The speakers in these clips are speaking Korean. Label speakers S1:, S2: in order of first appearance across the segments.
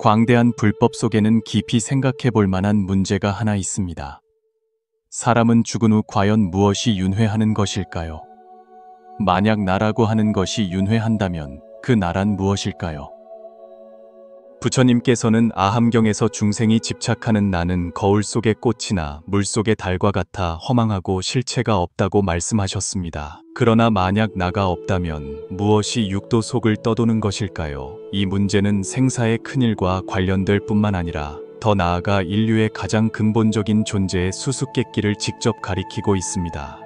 S1: 광대한 불법 속에는 깊이 생각해 볼 만한 문제가 하나 있습니다. 사람은 죽은 후 과연 무엇이 윤회하는 것일까요? 만약 나라고 하는 것이 윤회한다면 그 나란 무엇일까요? 부처님께서는 아함경에서 중생이 집착하는 나는 거울 속의 꽃이나 물 속의 달과 같아 허망하고 실체가 없다고 말씀하셨습니다. 그러나 만약 나가 없다면 무엇이 육도 속을 떠도는 것일까요? 이 문제는 생사의 큰일과 관련될 뿐만 아니라 더 나아가 인류의 가장 근본적인 존재의 수수께끼를 직접 가리키고 있습니다.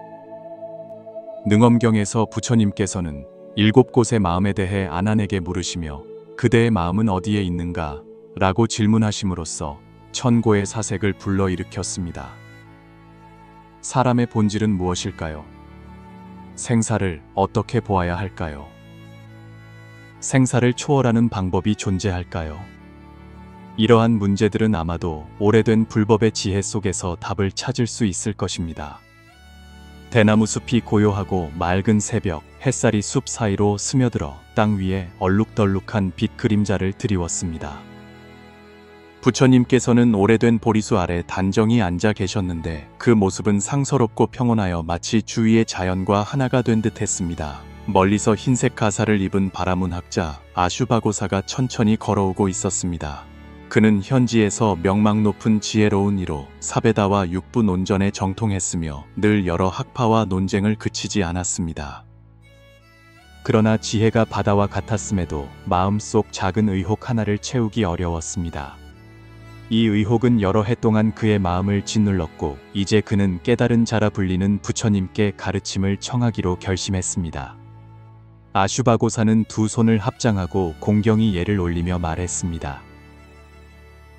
S1: 능엄경에서 부처님께서는 7곳의 마음에 대해 아난에게 물으시며 그대의 마음은 어디에 있는가? 라고 질문하심으로써 천고의 사색을 불러일으켰습니다. 사람의 본질은 무엇일까요? 생사를 어떻게 보아야 할까요? 생사를 초월하는 방법이 존재할까요? 이러한 문제들은 아마도 오래된 불법의 지혜 속에서 답을 찾을 수 있을 것입니다. 대나무 숲이 고요하고 맑은 새벽, 햇살이 숲 사이로 스며들어 땅 위에 얼룩덜룩한 빛 그림자를 드리웠습니다. 부처님께서는 오래된 보리수 아래 단정히 앉아 계셨는데 그 모습은 상서롭고 평온하여 마치 주위의 자연과 하나가 된 듯했습니다. 멀리서 흰색 가사를 입은 바라문학자 아슈바고사가 천천히 걸어오고 있었습니다. 그는 현지에서 명망 높은 지혜로운 이로 사베다와 육부 논전에 정통했으며 늘 여러 학파와 논쟁을 그치지 않았습니다. 그러나 지혜가 바다와 같았음에도 마음속 작은 의혹 하나를 채우기 어려웠습니다. 이 의혹은 여러 해 동안 그의 마음을 짓눌렀고 이제 그는 깨달은 자라 불리는 부처님께 가르침을 청하기로 결심했습니다. 아슈바고사는 두 손을 합장하고 공경히 예를 올리며 말했습니다.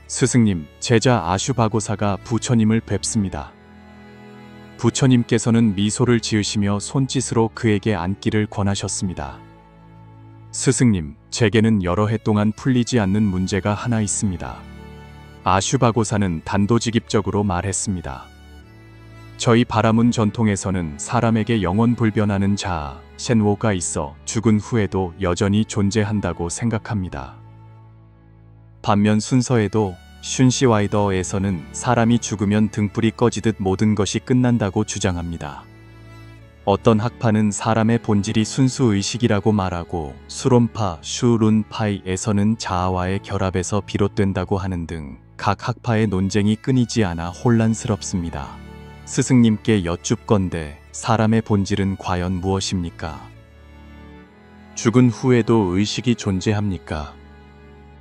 S1: 스승님, 제자 아슈바고사가 부처님을 뵙습니다. 부처님께서는 미소를 지으시며 손짓으로 그에게 앉기를 권하셨습니다. 스승님, 제게는 여러 해 동안 풀리지 않는 문제가 하나 있습니다. 아슈바고사는 단도직입적으로 말했습니다. 저희 바라문 전통에서는 사람에게 영원 불변하는 자아, 셴오가 있어 죽은 후에도 여전히 존재한다고 생각합니다. 반면 순서에도 슌시와이더에서는 사람이 죽으면 등불이 꺼지듯 모든 것이 끝난다고 주장합니다. 어떤 학파는 사람의 본질이 순수의식이라고 말하고 수론파, 슈룬파이에서는 자아와의 결합에서 비롯된다고 하는 등 각 학파의 논쟁이 끊이지 않아 혼란스럽습니다. 스승님께 여쭙건대 사람의 본질은 과연 무엇입니까? 죽은 후에도 의식이 존재합니까?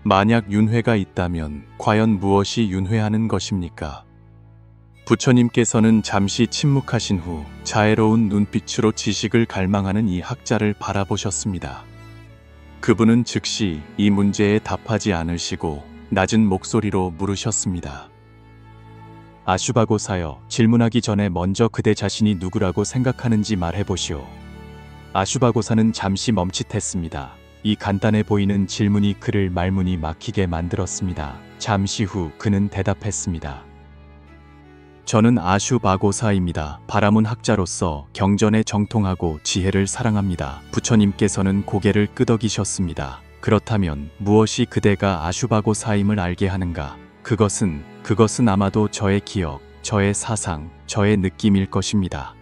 S1: 만약 윤회가 있다면 과연 무엇이 윤회하는 것입니까? 부처님께서는 잠시 침묵하신 후 자애로운 눈빛으로 지식을 갈망하는 이 학자를 바라보셨습니다. 그분은 즉시 이 문제에 답하지 않으시고 낮은 목소리로 물으셨습니다. 아슈바고사여, 질문하기 전에 먼저 그대 자신이 누구라고 생각하는지 말해보시오. 아슈바고사는 잠시 멈칫했습니다. 이 간단해 보이는 질문이 그를 말문이 막히게 만들었습니다. 잠시 후 그는 대답했습니다. 저는 아슈바고사입니다. 바라문 학자로서 경전에 정통하고 지혜를 사랑합니다. 부처님께서는 고개를 끄덕이셨습니다. 그렇다면 무엇이 그대가 아슈바고사임을 알게 하는가? 그것은 아마도 저의 기억, 저의 사상, 저의 느낌일 것입니다.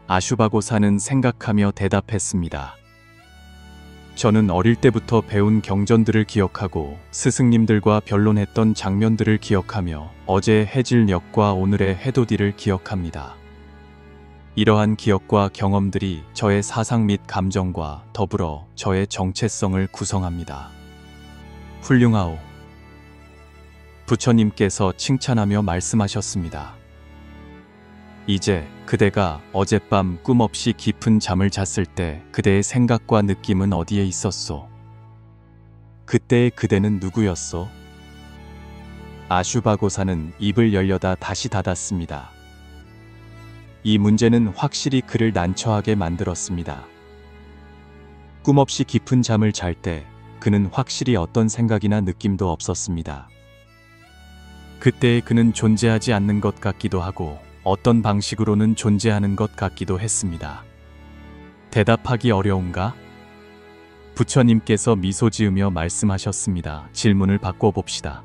S1: 아슈바고사는 생각하며 대답했습니다. 저는 어릴 때부터 배운 경전들을 기억하고 스승님들과 변론했던 장면들을 기억하며 어제의 해질녘과 오늘의 해돋이를 기억합니다. 이러한 기억과 경험들이 저의 사상 및 감정과 더불어 저의 정체성을 구성합니다. 훌륭하오. 부처님께서 칭찬하며 말씀하셨습니다. 이제 그대가 어젯밤 꿈없이 깊은 잠을 잤을 때 그대의 생각과 느낌은 어디에 있었소? 그때의 그대는 누구였소? 아슈바고사는 입을 열려다 다시 닫았습니다. 이 문제는 확실히 그를 난처하게 만들었습니다. 꿈없이 깊은 잠을 잘 때 그는 확실히 어떤 생각이나 느낌도 없었습니다. 그때의 그는 존재하지 않는 것 같기도 하고 어떤 방식으로는 존재하는 것 같기도 했습니다. 대답하기 어려운가? 부처님께서 미소 지으며 말씀하셨습니다. 질문을 바꿔봅시다.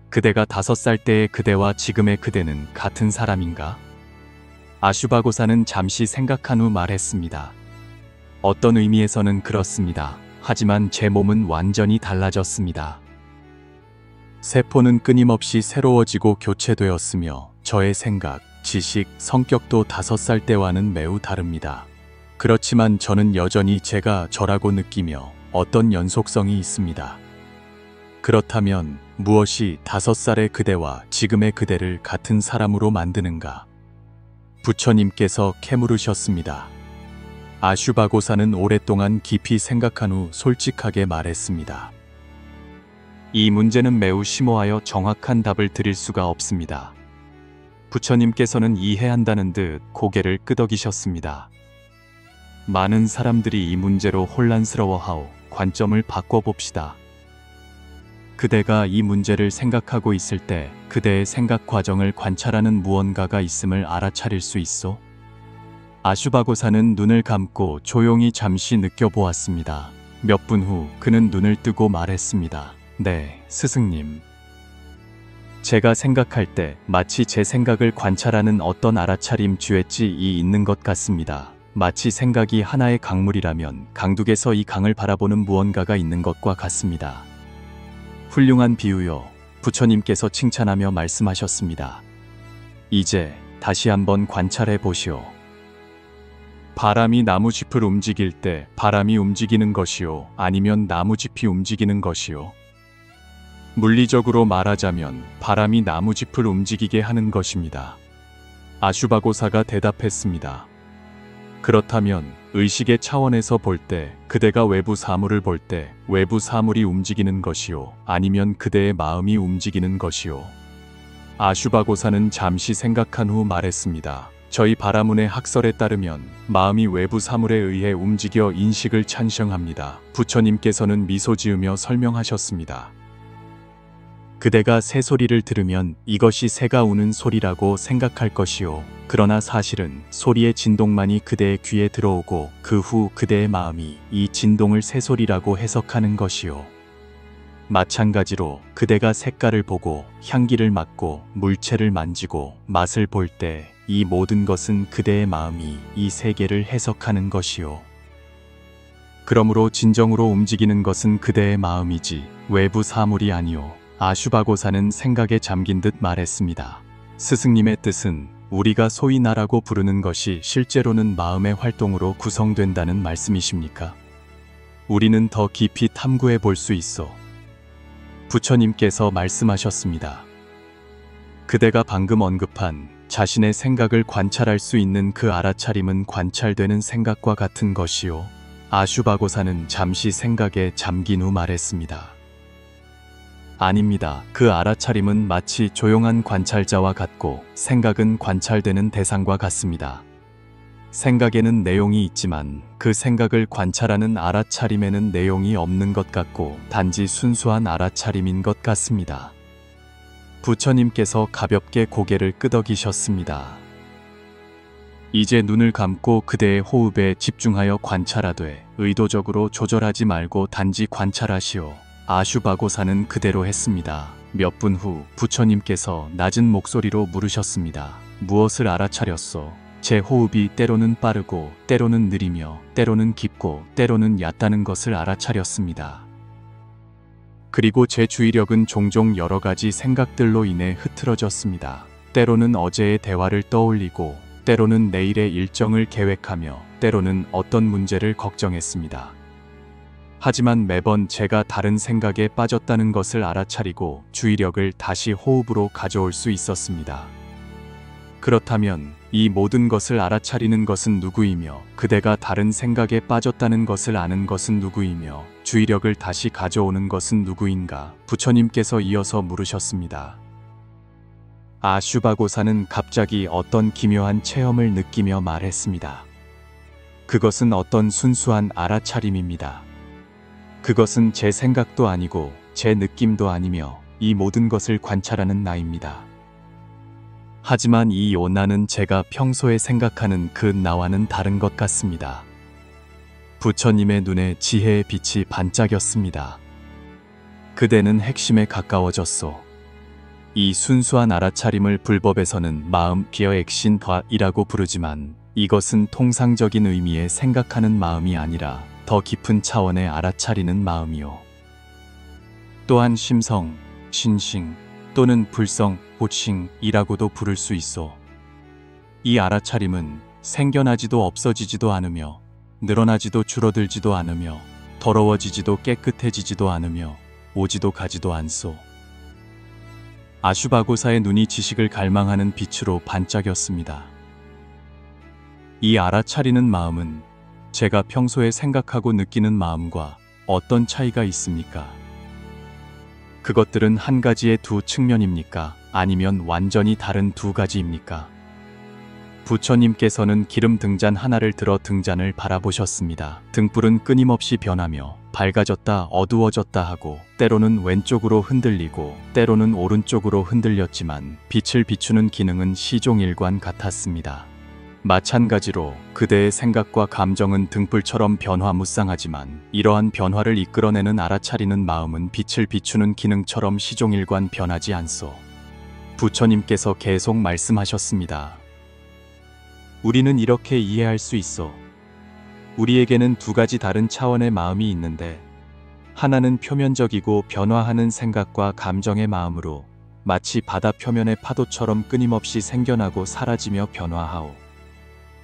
S1: 그대가 5살 때의 그대와 지금의 그대는 같은 사람인가? 아슈바고사는 잠시 생각한 후 말했습니다. 어떤 의미에서는 그렇습니다. 하지만 제 몸은 완전히 달라졌습니다. 세포는 끊임없이 새로워지고 교체되었으며 저의 생각, 지식, 성격도 5살 때와는 매우 다릅니다. 그렇지만 저는 여전히 제가 저라고 느끼며 어떤 연속성이 있습니다. 그렇다면 무엇이 5살의 그대와 지금의 그대를 같은 사람으로 만드는가? 부처님께서 캐물으셨습니다. 아슈바고사는 오랫동안 깊이 생각한 후 솔직하게 말했습니다. 이 문제는 매우 심오하여 정확한 답을 드릴 수가 없습니다. 부처님께서는 이해한다는 듯 고개를 끄덕이셨습니다. 많은 사람들이 이 문제로 혼란스러워하오. 관점을 바꿔봅시다. 그대가 이 문제를 생각하고 있을 때 그대의 생각 과정을 관찰하는 무언가가 있음을 알아차릴 수 있소? 아슈바고사는 눈을 감고 조용히 잠시 느껴보았습니다. 몇 분 후 그는 눈을 뜨고 말했습니다. 네, 스승님. 제가 생각할 때 마치 제 생각을 관찰하는 어떤 알아차림 주엣지 있는 것 같습니다. 마치 생각이 하나의 강물이라면 강둑에서 이 강을 바라보는 무언가가 있는 것과 같습니다. 훌륭한 비유요. 부처님께서 칭찬하며 말씀하셨습니다. 이제 다시 한번 관찰해 보시오. 바람이 나무짚을 움직일 때 바람이 움직이는 것이요, 아니면 나무짚이 움직이는 것이요? 물리적으로 말하자면 바람이 나무짚을 움직이게 하는 것입니다. 아슈바고사가 대답했습니다. 그렇다면 의식의 차원에서 볼 때 그대가 외부 사물을 볼 때 외부 사물이 움직이는 것이요, 아니면 그대의 마음이 움직이는 것이요? 아슈바고사는 잠시 생각한 후 말했습니다. 저희 바라문의 학설에 따르면 마음이 외부 사물에 의해 움직여 인식을 찬성합니다. 부처님께서는 미소 지으며 설명하셨습니다. 그대가 새 소리를 들으면 이것이 새가 우는 소리라고 생각할 것이요. 그러나 사실은 소리의 진동만이 그대의 귀에 들어오고 그 후 그대의 마음이 이 진동을 새소리라고 해석하는 것이요. 마찬가지로 그대가 색깔을 보고 향기를 맡고 물체를 만지고 맛을 볼 때 이 모든 것은 그대의 마음이 이 세계를 해석하는 것이요. 그러므로 진정으로 움직이는 것은 그대의 마음이지 외부 사물이 아니요. 아슈바고사는 생각에 잠긴 듯 말했습니다. 스승님의 뜻은 우리가 소위 나라고 부르는 것이 실제로는 마음의 활동으로 구성된다는 말씀이십니까? 우리는 더 깊이 탐구해 볼 수 있어. 부처님께서 말씀하셨습니다. 그대가 방금 언급한 자신의 생각을 관찰할 수 있는 그 알아차림은 관찰되는 생각과 같은 것이요. 아슈바고사는 잠시 생각에 잠긴 후 말했습니다. 아닙니다. 그 알아차림은 마치 조용한 관찰자와 같고 생각은 관찰되는 대상과 같습니다. 생각에는 내용이 있지만 그 생각을 관찰하는 알아차림에는 내용이 없는 것 같고 단지 순수한 알아차림인 것 같습니다. 부처님께서 가볍게 고개를 끄덕이셨습니다. 이제 눈을 감고 그대의 호흡에 집중하여 관찰하되 의도적으로 조절하지 말고 단지 관찰하시오. 아슈바고사는 그대로 했습니다. 몇 분 후 부처님께서 낮은 목소리로 물으셨습니다. 무엇을 알아차렸소? 제 호흡이 때로는 빠르고 때로는 느리며 때로는 깊고 때로는 얕다는 것을 알아차렸습니다. 그리고 제 주의력은 종종 여러 가지 생각들로 인해 흐트러졌습니다. 때로는 어제의 대화를 떠올리고 때로는 내일의 일정을 계획하며 때로는 어떤 문제를 걱정했습니다. 하지만 매번 제가 다른 생각에 빠졌다는 것을 알아차리고 주의력을 다시 호흡으로 가져올 수 있었습니다. 그렇다면 이 모든 것을 알아차리는 것은 누구이며 그대가 다른 생각에 빠졌다는 것을 아는 것은 누구이며 주의력을 다시 가져오는 것은 누구인가? 부처님께서 이어서 물으셨습니다. 아슈바고사는 갑자기 어떤 기묘한 체험을 느끼며 말했습니다. 그것은 어떤 순수한 알아차림입니다. 그것은 제 생각도 아니고 제 느낌도 아니며 이 모든 것을 관찰하는 나입니다. 하지만 이 나는 제가 평소에 생각하는 그 나와는 다른 것 같습니다. 부처님의 눈에 지혜의 빛이 반짝였습니다. 그대는 핵심에 가까워졌소. 이 순수한 알아차림을 불법에서는 마음 기어 액신 화이라고 부르지만 이것은 통상적인 의미의 생각하는 마음이 아니라 더 깊은 차원의 알아차리는 마음이요. 또한 심성, 신싱 또는 불성, 보칭이라고도 부를 수 있어. 이 알아차림은 생겨나지도 없어지지도 않으며 늘어나지도 줄어들지도 않으며 더러워지지도 깨끗해지지도 않으며 오지도 가지도 않소. 아슈바고사의 눈이 지식을 갈망하는 빛으로 반짝였습니다. 이 알아차리는 마음은 제가 평소에 생각하고 느끼는 마음과 어떤 차이가 있습니까? 그것들은 한 가지의 두 측면입니까? 아니면 완전히 다른 두 가지입니까? 부처님께서는 기름 등잔 하나를 들어 등잔을 바라보셨습니다. 등불은 끊임없이 변하며 밝아졌다 어두워졌다 하고 때로는 왼쪽으로 흔들리고 때로는 오른쪽으로 흔들렸지만 빛을 비추는 기능은 시종일관 같았습니다. 마찬가지로 그대의 생각과 감정은 등불처럼 변화무쌍하지만 이러한 변화를 이끌어내는 알아차리는 마음은 빛을 비추는 기능처럼 시종일관 변하지 않소. 부처님께서 계속 말씀하셨습니다. 우리는 이렇게 이해할 수 있어. 우리에게는 두 가지 다른 차원의 마음이 있는데 하나는 표면적이고 변화하는 생각과 감정의 마음으로 마치 바다 표면의 파도처럼 끊임없이 생겨나고 사라지며 변화하오.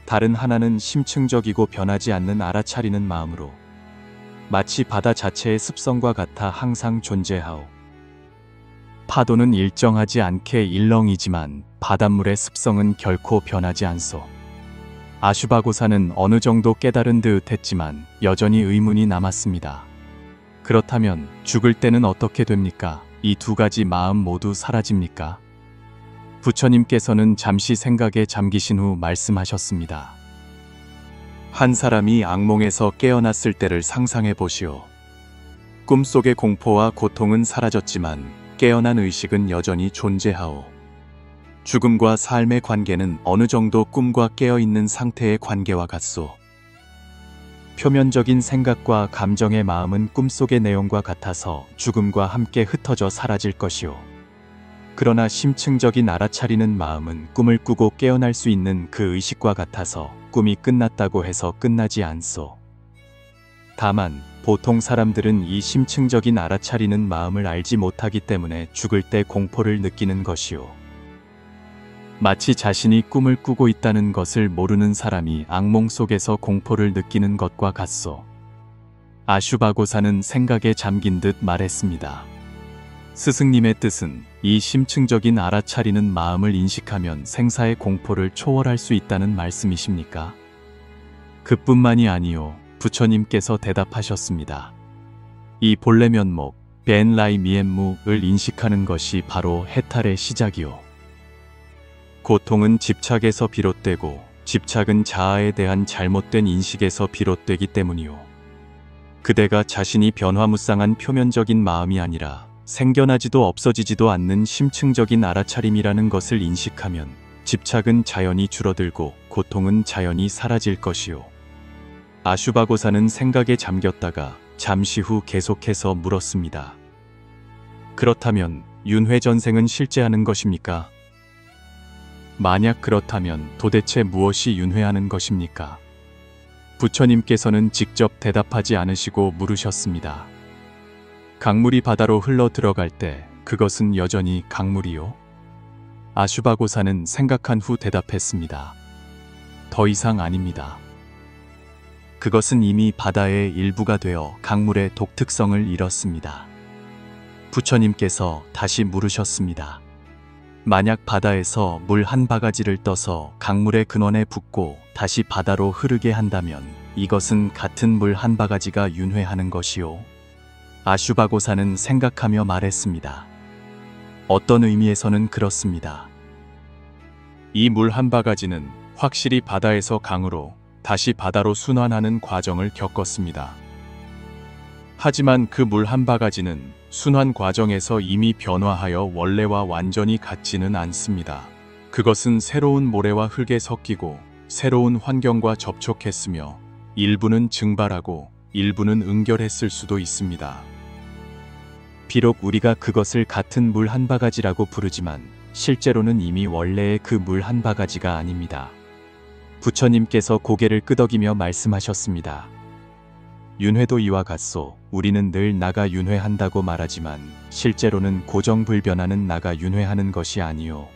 S1: 다른 하나는 심층적이고 변하지 않는 알아차리는 마음으로 마치 바다 자체의 습성과 같아 항상 존재하오. 파도는 일정하지 않게 일렁이지만 바닷물의 습성은 결코 변하지 않소. 아슈바고사는 어느 정도 깨달은 듯 했지만 여전히 의문이 남았습니다. 그렇다면 죽을 때는 어떻게 됩니까? 이 두 가지 마음 모두 사라집니까? 부처님께서는 잠시 생각에 잠기신 후 말씀하셨습니다. 한 사람이 악몽에서 깨어났을 때를 상상해 보시오. 꿈속의 공포와 고통은 사라졌지만 깨어난 의식은 여전히 존재하오. 죽음과 삶의 관계는 어느 정도 꿈과 깨어있는 상태의 관계와 같소. 표면적인 생각과 감정의 마음은 꿈속의 내용과 같아서 죽음과 함께 흩어져 사라질 것이오. 그러나 심층적인 알아차리는 마음은 꿈을 꾸고 깨어날 수 있는 그 의식과 같아서 꿈이 끝났다고 해서 끝나지 않소. 다만 보통 사람들은 이 심층적인 알아차리는 마음을 알지 못하기 때문에 죽을 때 공포를 느끼는 것이오. 마치 자신이 꿈을 꾸고 있다는 것을 모르는 사람이 악몽 속에서 공포를 느끼는 것과 같소. 아슈바고사는 생각에 잠긴 듯 말했습니다. 스승님의 뜻은 이 심층적인 알아차리는 마음을 인식하면 생사의 공포를 초월할 수 있다는 말씀이십니까? 그뿐만이 아니오. 부처님께서 대답하셨습니다. 이 본래 면목, 벤라이 미엔무를 인식하는 것이 바로 해탈의 시작이오. 고통은 집착에서 비롯되고 집착은 자아에 대한 잘못된 인식에서 비롯되기 때문이오. 그대가 자신이 변화무쌍한 표면적인 마음이 아니라 생겨나지도 없어지지도 않는 심층적인 알아차림이라는 것을 인식하면 집착은 자연히 줄어들고 고통은 자연히 사라질 것이오. 아슈바고사는 생각에 잠겼다가 잠시 후 계속해서 물었습니다. 그렇다면 윤회전생은 실제하는 것입니까? 만약 그렇다면 도대체 무엇이 윤회하는 것입니까? 부처님께서는 직접 대답하지 않으시고 물으셨습니다. 강물이 바다로 흘러 들어갈 때 그것은 여전히 강물이요? 아슈바고사는 생각한 후 대답했습니다. 더 이상 아닙니다. 그것은 이미 바다의 일부가 되어 강물의 독특성을 잃었습니다. 부처님께서 다시 물으셨습니다. 만약 바다에서 물 한 바가지를 떠서 강물의 근원에 붓고 다시 바다로 흐르게 한다면 이것은 같은 물 한 바가지가 윤회하는 것이요. 아슈바고사는 생각하며 말했습니다. 어떤 의미에서는 그렇습니다. 이 물 한 바가지는 확실히 바다에서 강으로 다시 바다로 순환하는 과정을 겪었습니다. 하지만 그 물 한 바가지는 순환 과정에서 이미 변화하여 원래와 완전히 같지는 않습니다. 그것은 새로운 모래와 흙에 섞이고 새로운 환경과 접촉했으며 일부는 증발하고 일부는 응결했을 수도 있습니다. 비록 우리가 그것을 같은 물 한 바가지라고 부르지만 실제로는 이미 원래의 그 물 한 바가지가 아닙니다. 부처님께서 고개를 끄덕이며 말씀하셨습니다. 윤회도 이와 같소. 우리는 늘 나가 윤회한다고 말하지만 실제로는 고정불변하는 나가 윤회하는 것이 아니요.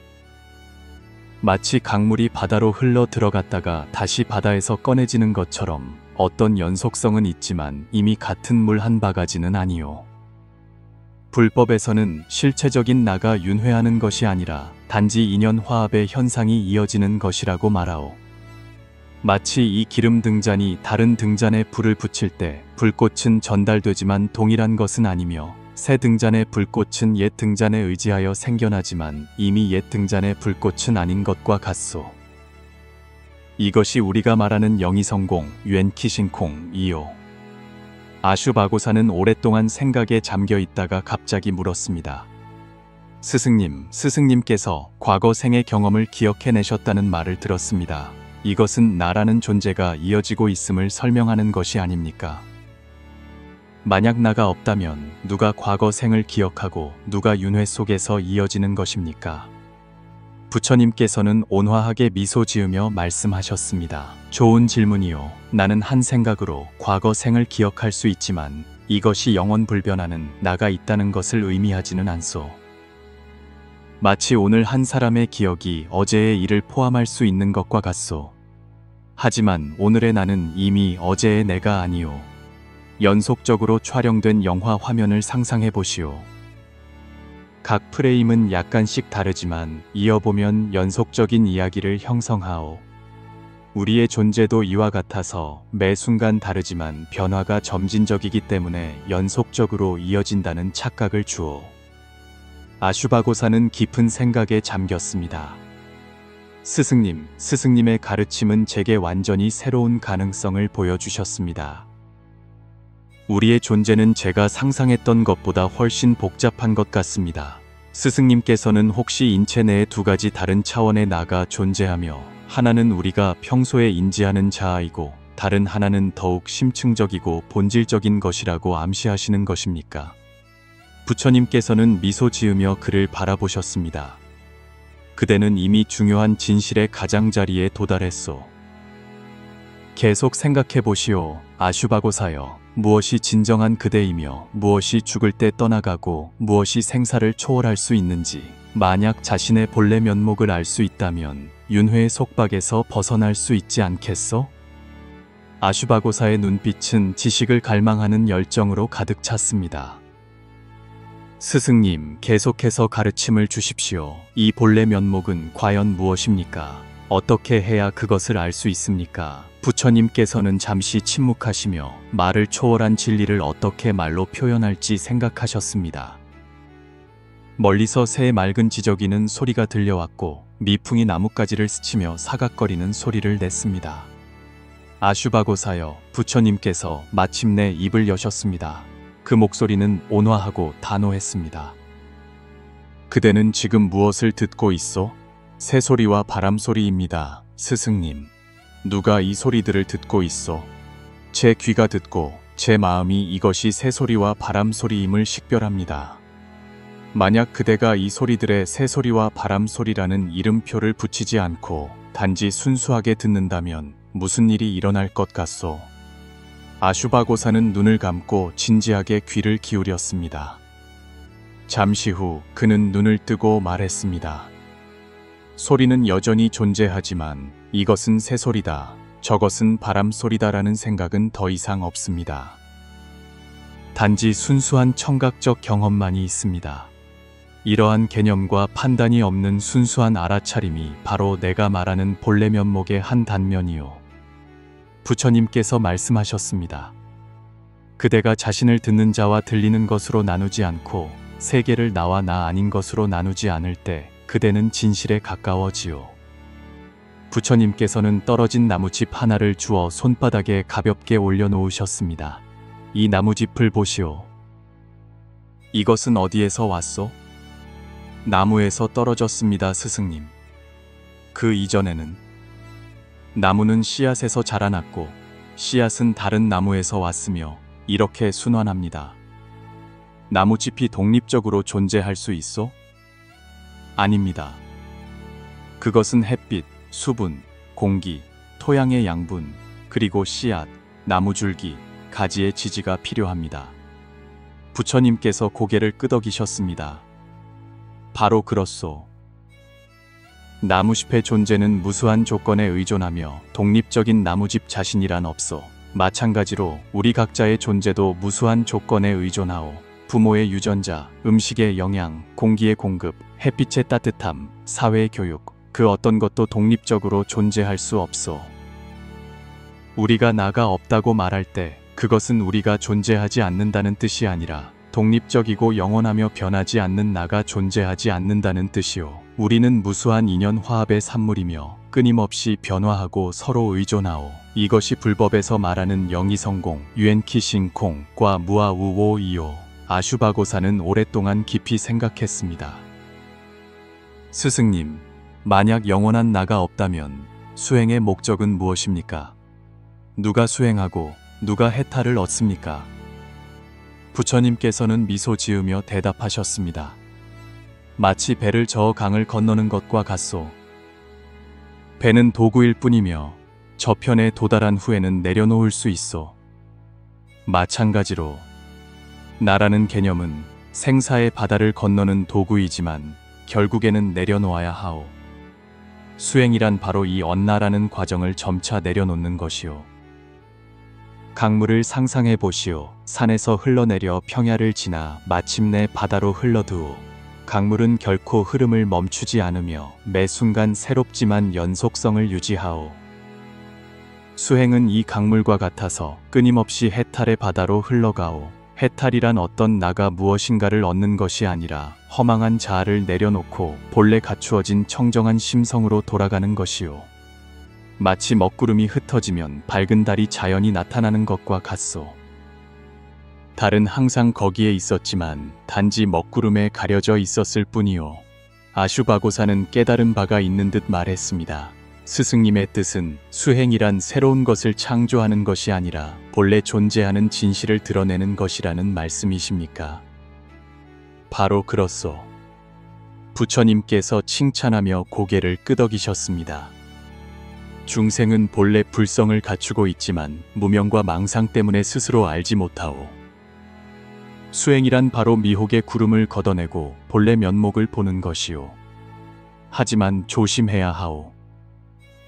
S1: 마치 강물이 바다로 흘러 들어갔다가 다시 바다에서 꺼내지는 것처럼 어떤 연속성은 있지만 이미 같은 물 한 바가지는 아니요. 불법에서는 실체적인 나가 윤회하는 것이 아니라 단지 인연 화합의 현상이 이어지는 것이라고 말하오. 마치 이 기름 등잔이 다른 등잔에 불을 붙일 때 불꽃은 전달되지만 동일한 것은 아니며 새 등잔의 불꽃은 옛 등잔에 의지하여 생겨나지만 이미 옛 등잔의 불꽃은 아닌 것과 같소. 이것이 우리가 말하는 영이성공, 웬키신콩이요. 아슈바고사는 오랫동안 생각에 잠겨 있다가 갑자기 물었습니다. 스승님께서 과거 생의 경험을 기억해내셨다는 말을 들었습니다. 이것은 나라는 존재가 이어지고 있음을 설명하는 것이 아닙니까? 만약 나가 없다면 누가 과거 생을 기억하고 누가 윤회 속에서 이어지는 것입니까? 부처님께서는 온화하게 미소 지으며 말씀하셨습니다. 좋은 질문이요. 나는 한 생각으로 과거 생을 기억할 수 있지만 이것이 영원불변하는 나가 있다는 것을 의미하지는 않소. 마치 오늘 한 사람의 기억이 어제의 일을 포함할 수 있는 것과 같소. 하지만 오늘의 나는 이미 어제의 내가 아니오. 연속적으로 촬영된 영화 화면을 상상해 보시오. 각 프레임은 약간씩 다르지만 이어보면 연속적인 이야기를 형성하오. 우리의 존재도 이와 같아서 매 순간 다르지만 변화가 점진적이기 때문에 연속적으로 이어진다는 착각을 주오. 아슈바고사는 깊은 생각에 잠겼습니다. 스승님의 가르침은 제게 완전히 새로운 가능성을 보여주셨습니다. 우리의 존재는 제가 상상했던 것보다 훨씬 복잡한 것 같습니다. 스승님께서는 혹시 인체 내에 두 가지 다른 차원의 나가 존재하며 하나는 우리가 평소에 인지하는 자아이고 다른 하나는 더욱 심층적이고 본질적인 것이라고 암시하시는 것입니까? 부처님께서는 미소 지으며 그를 바라보셨습니다. 그대는 이미 중요한 진실의 가장자리에 도달했소. 계속 생각해 보시오. 아슈바고사여. 무엇이 진정한 그대이며 무엇이 죽을 때 떠나가고 무엇이 생사를 초월할 수 있는지 만약 자신의 본래 면목을 알 수 있다면 윤회의 속박에서 벗어날 수 있지 않겠소? 아슈바고사의 눈빛은 지식을 갈망하는 열정으로 가득 찼습니다. 스승님, 계속해서 가르침을 주십시오. 이 본래 면목은 과연 무엇입니까? 어떻게 해야 그것을 알 수 있습니까? 부처님께서는 잠시 침묵하시며 말을 초월한 진리를 어떻게 말로 표현할지 생각하셨습니다. 멀리서 새의 맑은 지저귀는 소리가 들려왔고 미풍이 나뭇가지를 스치며 사각거리는 소리를 냈습니다. 아슈바고사여, 부처님께서 마침내 입을 여셨습니다. 그 목소리는 온화하고 단호했습니다. 그대는 지금 무엇을 듣고 있소? 새소리와 바람소리입니다, 스승님. 누가 이 소리들을 듣고 있소? 제 귀가 듣고 제 마음이 이것이 새소리와 바람소리임을 식별합니다. 만약 그대가 이 소리들의 새소리와 바람소리라는 이름표를 붙이지 않고 단지 순수하게 듣는다면 무슨 일이 일어날 것 같소? 아슈바고사는 눈을 감고 진지하게 귀를 기울였습니다. 잠시 후 그는 눈을 뜨고 말했습니다. 소리는 여전히 존재하지만 이것은 새소리다, 저것은 바람소리다라는 생각은 더 이상 없습니다. 단지 순수한 청각적 경험만이 있습니다. 이러한 개념과 판단이 없는 순수한 알아차림이 바로 내가 말하는 본래 면목의 한 단면이요. 부처님께서 말씀하셨습니다. 그대가 자신을 듣는 자와 들리는 것으로 나누지 않고 세계를 나와 나 아닌 것으로 나누지 않을 때 그대는 진실에 가까워지요. 부처님께서는 떨어진 나무짚 하나를 주어 손바닥에 가볍게 올려놓으셨습니다. 이 나무짚을 보시오. 이것은 어디에서 왔소? 나무에서 떨어졌습니다, 스승님. 그 이전에는 나무는 씨앗에서 자라났고 씨앗은 다른 나무에서 왔으며 이렇게 순환합니다. 나무잎이 독립적으로 존재할 수 있어? 아닙니다. 그것은 햇빛, 수분, 공기, 토양의 양분, 그리고 씨앗, 나무줄기, 가지의 지지가 필요합니다. 부처님께서 고개를 끄덕이셨습니다. 바로 그렇소. 나무잎의 존재는 무수한 조건에 의존하며 독립적인 나무집 자신이란 없소. 마찬가지로 우리 각자의 존재도 무수한 조건에 의존하오. 부모의 유전자, 음식의 영양, 공기의 공급, 햇빛의 따뜻함, 사회의 교육, 그 어떤 것도 독립적으로 존재할 수 없소. 우리가 나가 없다고 말할 때 그것은 우리가 존재하지 않는다는 뜻이 아니라 독립적이고 영원하며 변하지 않는 나가 존재하지 않는다는 뜻이오. 우리는 무수한 인연 화합의 산물이며 끊임없이 변화하고 서로 의존하오. 이것이 불법에서 말하는 영이성공, 유엔키싱콩과 무아우오이오. 아슈바고사는 오랫동안 깊이 생각했습니다. 스승님, 만약 영원한 나가 없다면 수행의 목적은 무엇입니까? 누가 수행하고 누가 해탈을 얻습니까? 부처님께서는 미소 지으며 대답하셨습니다. 마치 배를 저어 강을 건너는 것과 같소. 배는 도구일 뿐이며 저편에 도달한 후에는 내려놓을 수 있소. 마찬가지로 나라는 개념은 생사의 바다를 건너는 도구이지만 결국에는 내려놓아야 하오. 수행이란 바로 이 언나라는 과정을 점차 내려놓는 것이오. 강물을 상상해 보시오. 산에서 흘러내려 평야를 지나 마침내 바다로 흘러두오. 강물은 결코 흐름을 멈추지 않으며 매 순간 새롭지만 연속성을 유지하오. 수행은 이 강물과 같아서 끊임없이 해탈의 바다로 흘러가오. 해탈이란 어떤 나가 무엇인가를 얻는 것이 아니라 허망한 자아를 내려놓고 본래 갖추어진 청정한 심성으로 돌아가는 것이오. 마치 먹구름이 흩어지면 밝은 달이 자연히 나타나는 것과 같소. 달은 항상 거기에 있었지만 단지 먹구름에 가려져 있었을 뿐이오. 아슈바고사는 깨달은 바가 있는 듯 말했습니다. 스승님의 뜻은 수행이란 새로운 것을 창조하는 것이 아니라 본래 존재하는 진실을 드러내는 것이라는 말씀이십니까? 바로 그렇소. 부처님께서 칭찬하며 고개를 끄덕이셨습니다. 중생은 본래 불성을 갖추고 있지만 무명과 망상 때문에 스스로 알지 못하오. 수행이란 바로 미혹의 구름을 걷어내고 본래 면목을 보는 것이오. 하지만 조심해야 하오.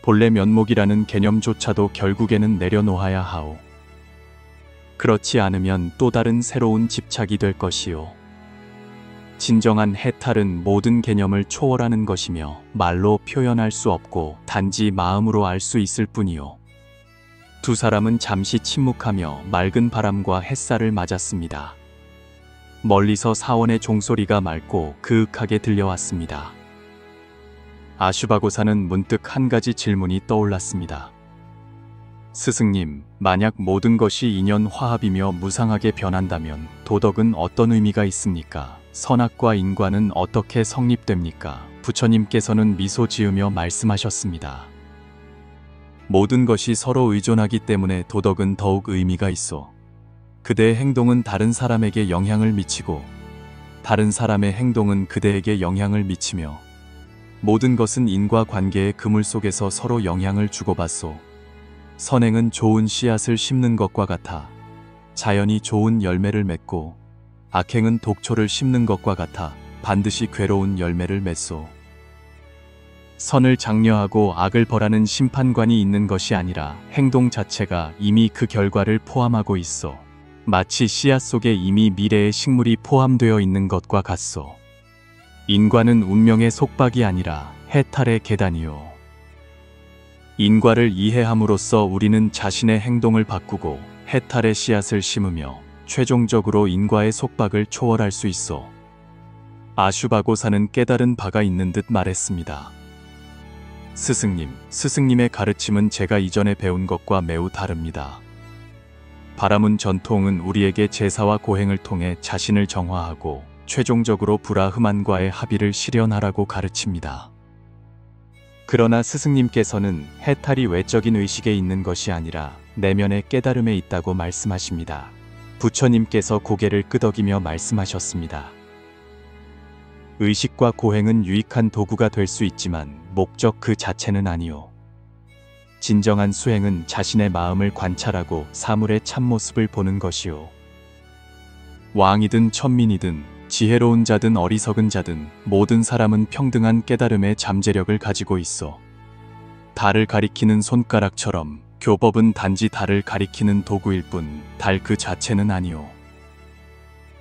S1: 본래 면목이라는 개념조차도 결국에는 내려놓아야 하오. 그렇지 않으면 또 다른 새로운 집착이 될 것이오. 진정한 해탈은 모든 개념을 초월하는 것이며 말로 표현할 수 없고 단지 마음으로 알 수 있을 뿐이오. 두 사람은 잠시 침묵하며 맑은 바람과 햇살을 맞았습니다. 멀리서 사원의 종소리가 맑고 그윽하게 들려왔습니다. 아슈바고사는 문득 한 가지 질문이 떠올랐습니다. 스승님, 만약 모든 것이 인연 화합이며 무상하게 변한다면 도덕은 어떤 의미가 있습니까? 선악과 인과는 어떻게 성립됩니까? 부처님께서는 미소 지으며 말씀하셨습니다. 모든 것이 서로 의존하기 때문에 도덕은 더욱 의미가 있어. 그대의 행동은 다른 사람에게 영향을 미치고 다른 사람의 행동은 그대에게 영향을 미치며 모든 것은 인과관계의 그물 속에서 서로 영향을 주고받소. 선행은 좋은 씨앗을 심는 것과 같아 자연이 좋은 열매를 맺고 악행은 독초를 심는 것과 같아 반드시 괴로운 열매를 맺소. 선을 장려하고 악을 벌하는 심판관이 있는 것이 아니라 행동 자체가 이미 그 결과를 포함하고 있어. 마치 씨앗 속에 이미 미래의 식물이 포함되어 있는 것과 같소. 인과는 운명의 속박이 아니라 해탈의 계단이요. 인과를 이해함으로써 우리는 자신의 행동을 바꾸고 해탈의 씨앗을 심으며 최종적으로 인과의 속박을 초월할 수 있어. 아슈바고사는 깨달은 바가 있는 듯 말했습니다. 스승님, 스승님의 가르침은 제가 이전에 배운 것과 매우 다릅니다. 바라문 전통은 우리에게 제사와 고행을 통해 자신을 정화하고 최종적으로 불아흐만과의 합의를 실현하라고 가르칩니다. 그러나 스승님께서는 해탈이 외적인 의식에 있는 것이 아니라 내면의 깨달음에 있다고 말씀하십니다. 부처님께서 고개를 끄덕이며 말씀하셨습니다. 의식과 고행은 유익한 도구가 될 수 있지만 목적 그 자체는 아니오. 진정한 수행은 자신의 마음을 관찰하고 사물의 참모습을 보는 것이오. 왕이든 천민이든 지혜로운 자든 어리석은 자든 모든 사람은 평등한 깨달음의 잠재력을 가지고 있어. 달을 가리키는 손가락처럼 교법은 단지 달을 가리키는 도구일 뿐 달 그 자체는 아니오.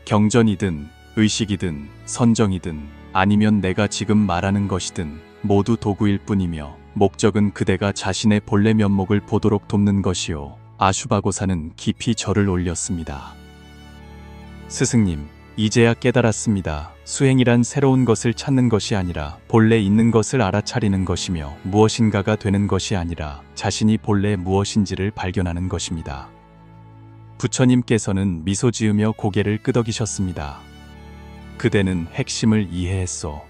S1: 경전이든 의식이든 선정이든 아니면 내가 지금 말하는 것이든 모두 도구일 뿐이며 목적은 그대가 자신의 본래 면목을 보도록 돕는 것이오. 아슈바고사는 깊이 절을 올렸습니다. 스승님, 이제야 깨달았습니다. 수행이란 새로운 것을 찾는 것이 아니라 본래 있는 것을 알아차리는 것이며 무엇인가가 되는 것이 아니라 자신이 본래 무엇인지를 발견하는 것입니다. 부처님께서는 미소 지으며 고개를 끄덕이셨습니다. 그대는 핵심을 이해했소.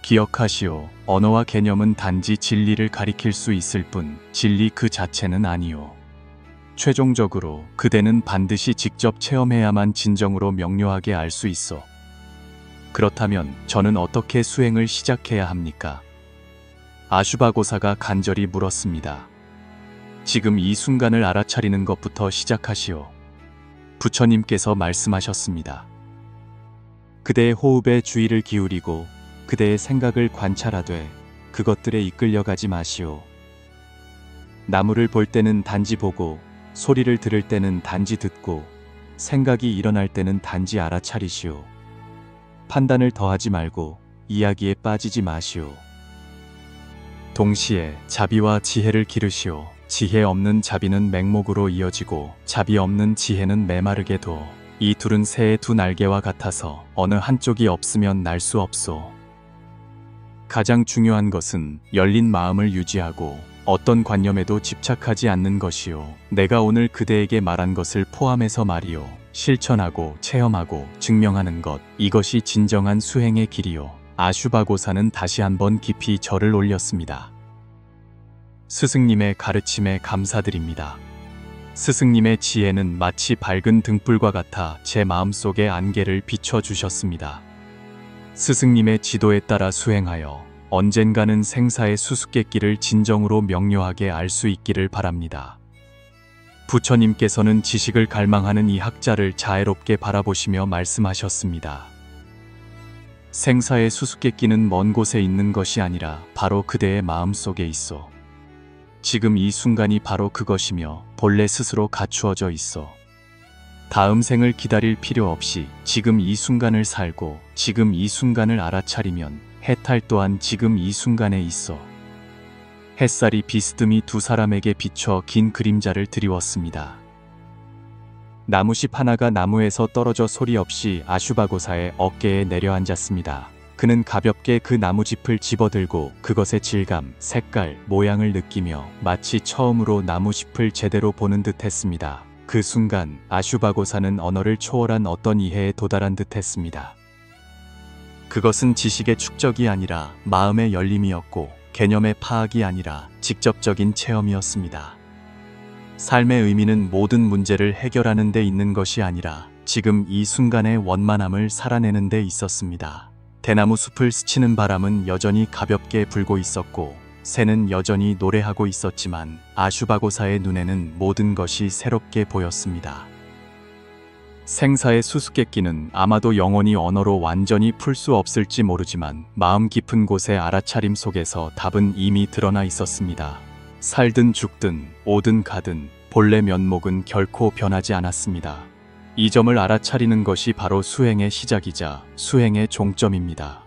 S1: 기억하시오. 언어와 개념은 단지 진리를 가리킬 수 있을 뿐 진리 그 자체는 아니오. 최종적으로 그대는 반드시 직접 체험해야만 진정으로 명료하게 알 수 있어. 그렇다면 저는 어떻게 수행을 시작해야 합니까? 아슈바고사가 간절히 물었습니다. 지금 이 순간을 알아차리는 것부터 시작하시오. 부처님께서 말씀하셨습니다. 그대의 호흡에 주의를 기울이고 그대의 생각을 관찰하되 그것들에 이끌려가지 마시오. 나무를 볼 때는 단지 보고 소리를 들을 때는 단지 듣고 생각이 일어날 때는 단지 알아차리시오. 판단을 더하지 말고 이야기에 빠지지 마시오. 동시에 자비와 지혜를 기르시오. 지혜 없는 자비는 맹목으로 이어지고 자비 없는 지혜는 메마르게 둬. 이 둘은 새의 두 날개와 같아서 어느 한쪽이 없으면 날 수 없소. 가장 중요한 것은 열린 마음을 유지하고 어떤 관념에도 집착하지 않는 것이오. 내가 오늘 그대에게 말한 것을 포함해서 말이오. 실천하고 체험하고 증명하는 것, 이것이 진정한 수행의 길이오. 아슈바고사는 다시 한번 깊이 절을 올렸습니다. 스승님의 가르침에 감사드립니다. 스승님의 지혜는 마치 밝은 등불과 같아 제 마음속의 안개를 비춰주셨습니다. 스승님의 지도에 따라 수행하여 언젠가는 생사의 수수께끼를 진정으로 명료하게 알 수 있기를 바랍니다. 부처님께서는 지식을 갈망하는 이 학자를 자애롭게 바라보시며 말씀하셨습니다. 생사의 수수께끼는 먼 곳에 있는 것이 아니라 바로 그대의 마음속에 있어. 지금 이 순간이 바로 그것이며 본래 스스로 갖추어져 있어. 다음 생을 기다릴 필요 없이 지금 이 순간을 살고 지금 이 순간을 알아차리면 해탈 또한 지금 이 순간에 있어. 햇살이 비스듬히 두 사람에게 비춰 긴 그림자를 드리웠습니다. 나무십 하나가 나무에서 떨어져 소리 없이 아슈바고사의 어깨에 내려앉았습니다. 그는 가볍게 그 나무짚을 집어들고 그것의 질감, 색깔, 모양을 느끼며 마치 처음으로 나무짚을 제대로 보는 듯 했습니다. 그 순간 아슈바고사는 언어를 초월한 어떤 이해에 도달한 듯 했습니다. 그것은 지식의 축적이 아니라 마음의 열림이었고 개념의 파악이 아니라 직접적인 체험이었습니다. 삶의 의미는 모든 문제를 해결하는 데 있는 것이 아니라 지금 이 순간의 원만함을 살아내는 데 있었습니다. 대나무 숲을 스치는 바람은 여전히 가볍게 불고 있었고 새는 여전히 노래하고 있었지만 아슈바고사의 눈에는 모든 것이 새롭게 보였습니다. 생사의 수수께끼는 아마도 영원히 언어로 완전히 풀 수 없을지 모르지만 마음 깊은 곳의 알아차림 속에서 답은 이미 드러나 있었습니다. 살든 죽든 오든 가든 본래 면목은 결코 변하지 않았습니다. 이 점을 알아차리는 것이 바로 수행의 시작이자 수행의 종점입니다.